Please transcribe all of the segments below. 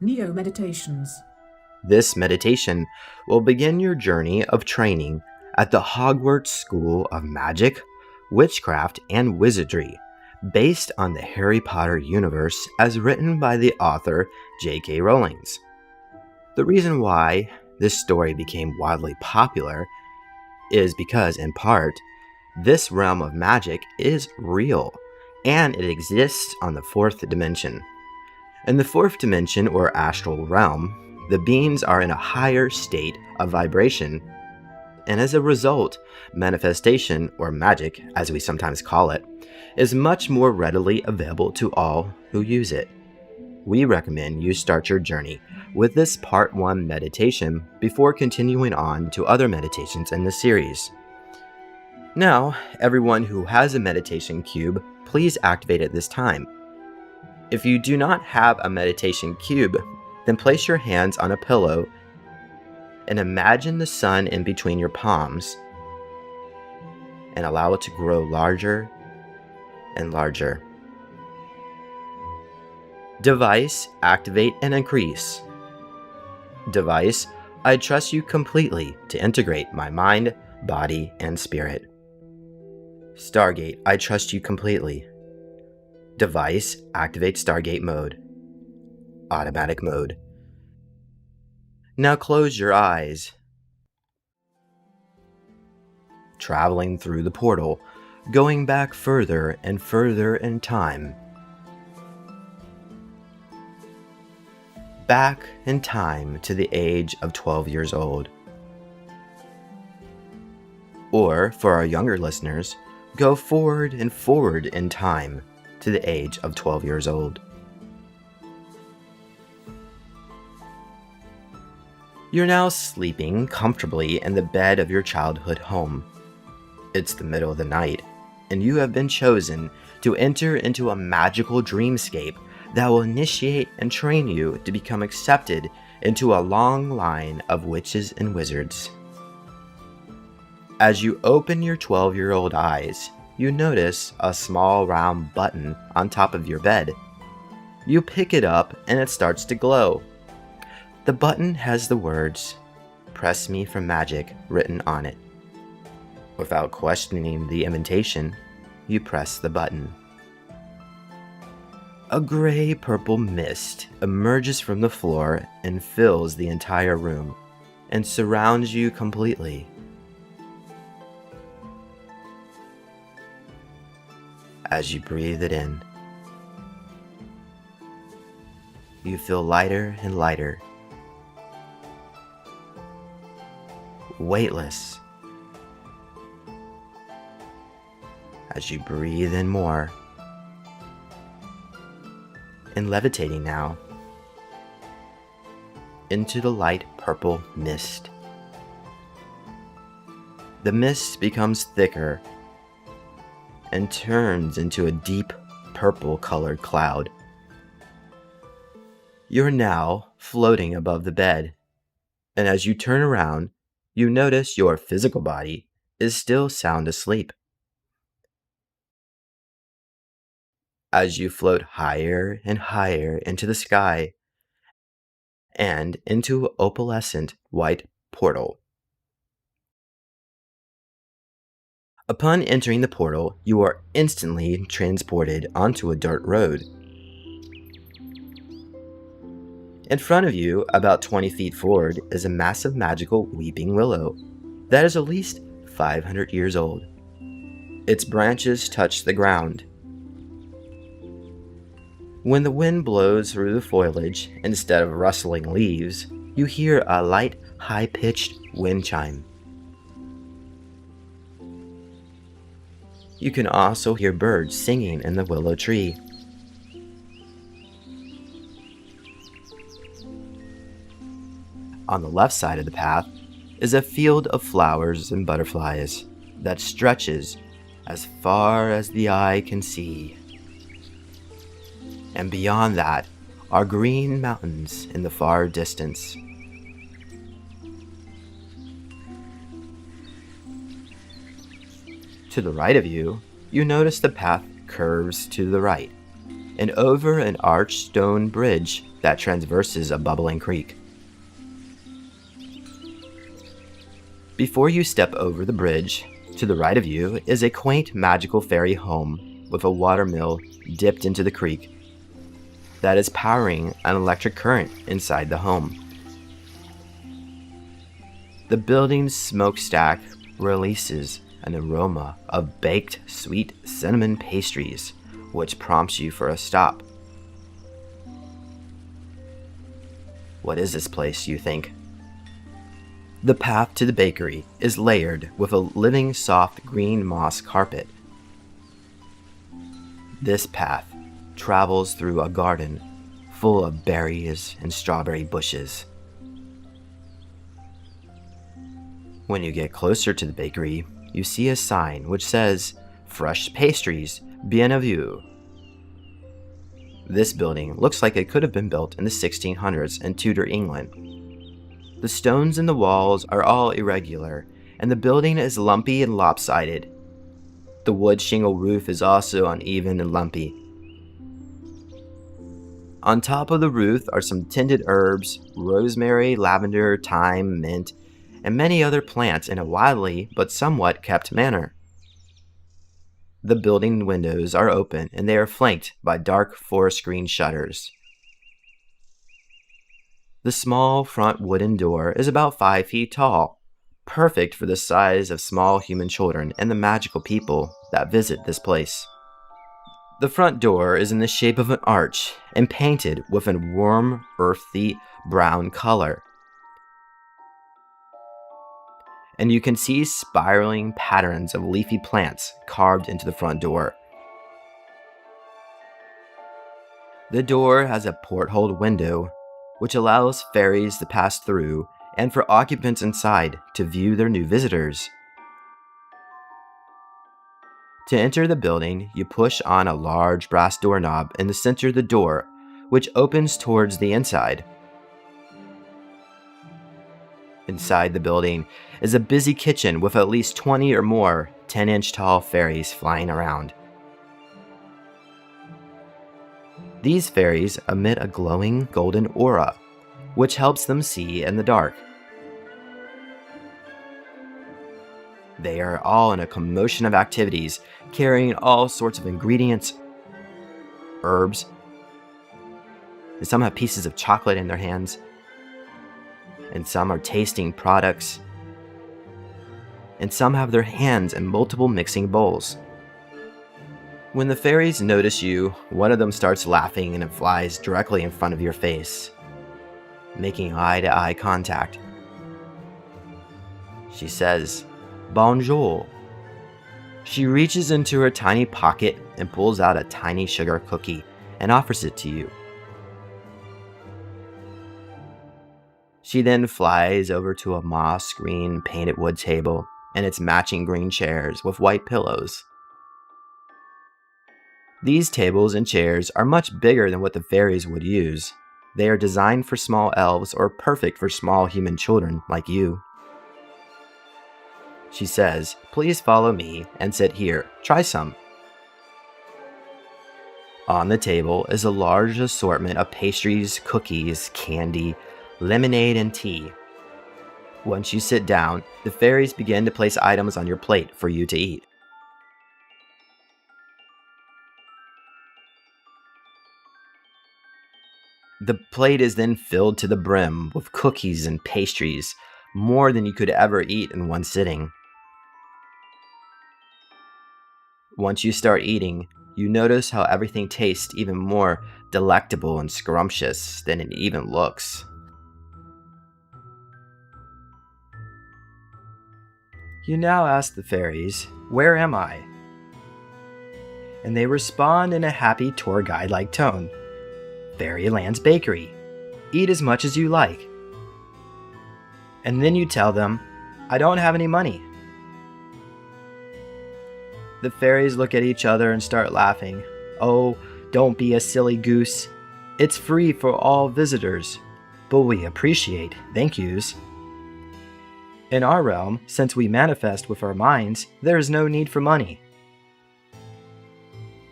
Neo Meditations. This meditation will begin your journey of training at the Hogwarts School of Magic, Witchcraft, and Wizardry, based on the Harry Potter universe as written by the author J.K. Rowling. The reason why this story became widely popular is because, in part, this realm of magic is real, and it exists on the fourth dimension. In the fourth dimension, or astral realm, the beings are in a higher state of vibration, and as a result, manifestation, or magic, as we sometimes call it, is much more readily available to all who use it. We recommend you start your journey with this Part 1 meditation before continuing on to other meditations in the series. Now, everyone who has a meditation cube, please activate at this time. If you do not have a meditation cube, then place your hands on a pillow and imagine the sun in between your palms and allow it to grow larger and larger. Device, activate and increase. Device, I trust you completely to integrate my mind, body, and spirit. Stargate, I trust you completely. Device, activate Stargate mode. Automatic mode. Now close your eyes. Traveling through the portal, going back further and further in time. Back in time to the age of 12 years old. Or, for our younger listeners, go forward and forward in time to the age of 12 years old. You're now sleeping comfortably in the bed of your childhood home. It's the middle of the night, and you have been chosen to enter into a magical dreamscape that will initiate and train you to become accepted into a long line of witches and wizards. As you open your 12-year-old eyes, you notice a small round button on top of your bed. You pick it up and it starts to glow. The button has the words, "Press me for magic," written on it. Without questioning the invitation, you press the button. A gray-purple mist emerges from the floor and fills the entire room and surrounds you completely. As you breathe it in, you feel lighter and lighter, weightless. As you breathe in more, and levitating now into the light purple mist. The mist becomes thicker and turns into a deep purple colored cloud. You're now floating above the bed, and as you turn around, you notice your physical body is still sound asleep. As you float higher and higher into the sky and into an opalescent white portal. Upon entering the portal, you are instantly transported onto a dirt road. In front of you, about 20 feet forward, is a massive magical weeping willow that is at least 500 years old. Its branches touch the ground. When the wind blows through the foliage, instead of rustling leaves, you hear a light, high-pitched wind chime. You can also hear birds singing in the willow tree. On the left side of the path is a field of flowers and butterflies that stretches as far as the eye can see. And beyond that are green mountains in the far distance. To the right of you, you notice the path curves to the right, and over an arched stone bridge that traverses a bubbling creek. Before you step over the bridge, to the right of you is a quaint magical fairy home with a water mill dipped into the creek that is powering an electric current inside the home. The building's smokestack releases an aroma of baked sweet cinnamon pastries, which prompts you for a stop. What is this place, you think? The path to the bakery is layered with a living soft green moss carpet. This path travels through a garden full of berries and strawberry bushes. When you get closer to the bakery, you see a sign which says, "Fresh pastries, bienvenue." This building looks like it could have been built in the 1600s in Tudor England. The stones in the walls are all irregular, and the building is lumpy and lopsided. The wood shingle roof is also uneven and lumpy. On top of the roof are some tinted herbs, rosemary, lavender, thyme, mint, and many other plants in a wildly but somewhat kept manner. The building windows are open and they are flanked by dark forest green shutters. The small front wooden door is about 5 feet tall, perfect for the size of small human children and the magical people that visit this place. The front door is in the shape of an arch and painted with a warm, earthy brown color. And you can see spiraling patterns of leafy plants carved into the front door. The door has a porthole window, which allows fairies to pass through and for occupants inside to view their new visitors. To enter the building, you push on a large brass doorknob in the center of the door, which opens towards the inside. Inside the building is a busy kitchen with at least 20 or more 10-inch tall fairies flying around. These fairies emit a glowing golden aura, which helps them see in the dark. They are all in a commotion of activities, carrying all sorts of ingredients, herbs, and some have pieces of chocolate in their hands, and some are tasting products, and some have their hands in multiple mixing bowls. When the fairies notice you, one of them starts laughing and it flies directly in front of your face, making eye-to-eye contact. She says, "Bonjour." She reaches into her tiny pocket and pulls out a tiny sugar cookie and offers it to you. She then flies over to a moss green painted wood table and its matching green chairs with white pillows. These tables and chairs are much bigger than what the fairies would use. They are designed for small elves or perfect for small human children like you. She says, "Please follow me and sit here. Try some." On the table is a large assortment of pastries, cookies, candy, lemonade, and tea. Once you sit down, the fairies begin to place items on your plate for you to eat. The plate is then filled to the brim with cookies and pastries, more than you could ever eat in one sitting. Once you start eating, you notice how everything tastes even more delectable and scrumptious than it even looks. You now ask the fairies, "Where am I?" And they respond in a happy tour guide-like tone, "Fairylands Bakery. Eat as much as you like." And then you tell them, "I don't have any money." The fairies look at each other and start laughing. "Oh, don't be a silly goose. It's free for all visitors, but we appreciate thank yous. In our realm, since we manifest with our minds, there is no need for money."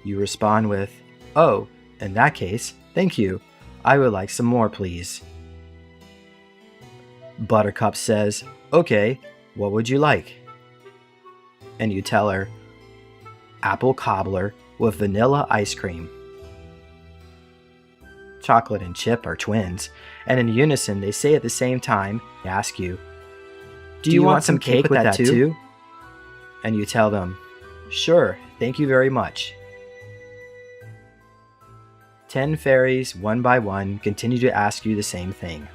You respond with, "Oh, In that case, thank you. I would like some more, please. Buttercup says, okay, what would you like? And you tell her, apple cobbler with vanilla ice cream. Chocolate and Chip are twins, and in unison they say at the same time, they ask you, do you want some cake with that too? And you tell them, sure, thank you very much. 10 fairies, one by one, continue to ask you the same thing.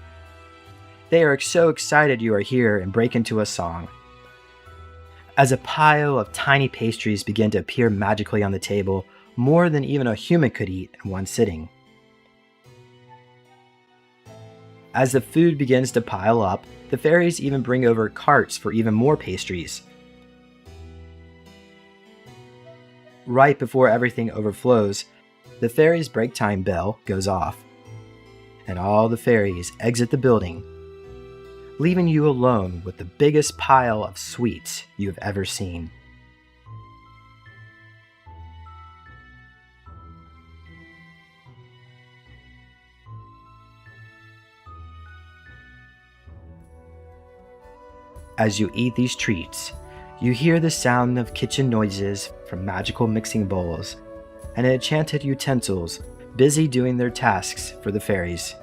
They are so excited you are here and break into a song. As a pile of tiny pastries begin to appear magically on the table, more than even a human could eat in one sitting. As the food begins to pile up, the fairies even bring over carts for even more pastries. Right before everything overflows, the fairies' break time bell goes off, and all the fairies exit the building, leaving you alone with the biggest pile of sweets you have ever seen. As you eat these treats, you hear the sound of kitchen noises from magical mixing bowls and enchanted utensils busy doing their tasks for the fairies.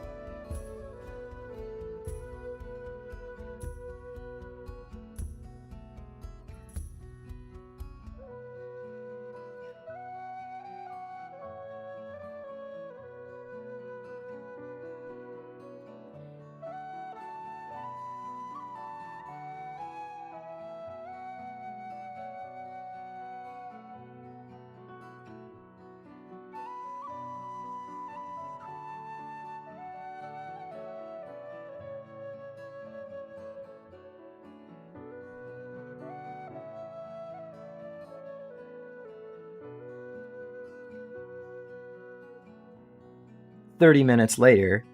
"30 minutes later,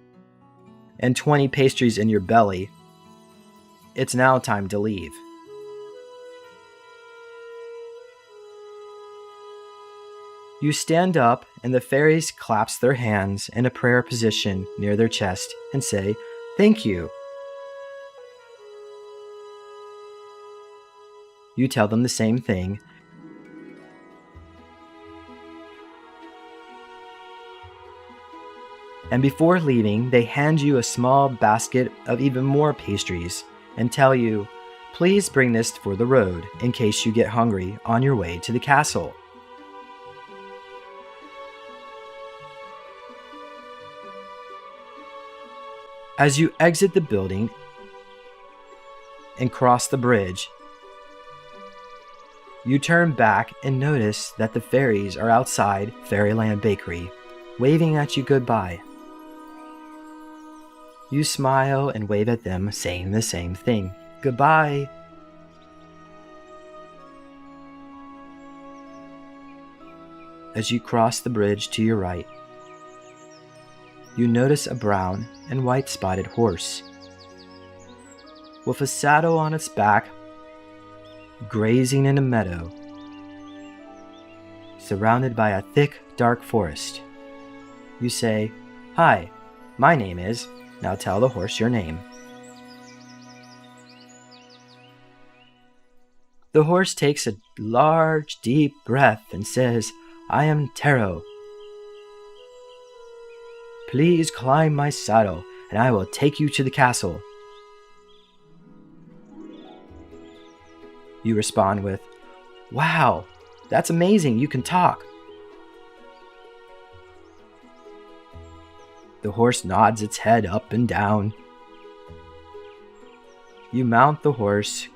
and 20 pastries in your belly, it's now time to leave. You stand up, and the fairies clasp their hands in a prayer position near their chest and say, "Thank you." You tell them the same thing. And before leaving, they hand you a small basket of even more pastries and tell you, "Please bring this for the road in case you get hungry on your way to the castle." As you exit the building and cross the bridge, you turn back and notice that the fairies are outside Fairyland Bakery, waving at you goodbye. You smile and wave at them, saying the same thing, "Goodbye." As you cross the bridge to your right, you notice a brown and white spotted horse with a saddle on its back, grazing in a meadow, surrounded by a thick, dark forest. You say, "Hi, my name is..." Now tell the horse your name. The horse takes a large, deep breath and says, "I am Taro. Please climb my saddle, and I will take you to the castle." You respond with, "Wow, that's amazing, you can talk." The horse nods its head up and down. You mount the horse,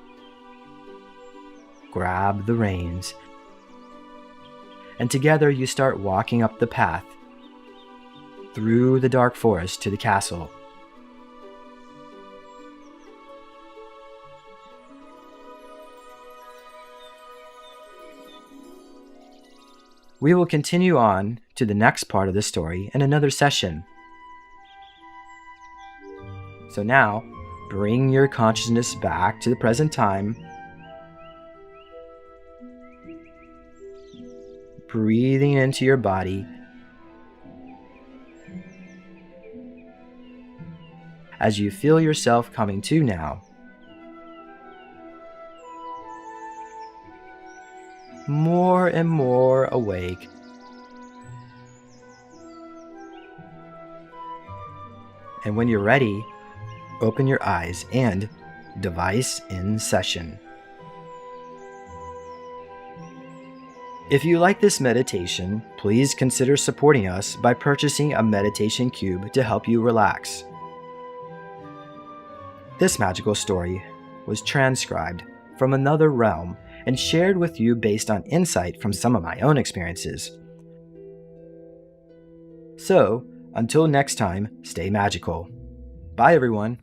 grab the reins, and together you start walking up the path through the dark forest to the castle. We will continue on to the next part of the story in another session. So now, bring your consciousness back to the present time. Breathing into your body as you feel yourself coming to now. More and more awake. And when you're ready, open your eyes and device in session. If you like this meditation, please consider supporting us by purchasing a meditation cube to help you relax. This magical story was transcribed from another realm and shared with you based on insight from some of my own experiences. So, until next time, stay magical. Bye, everyone.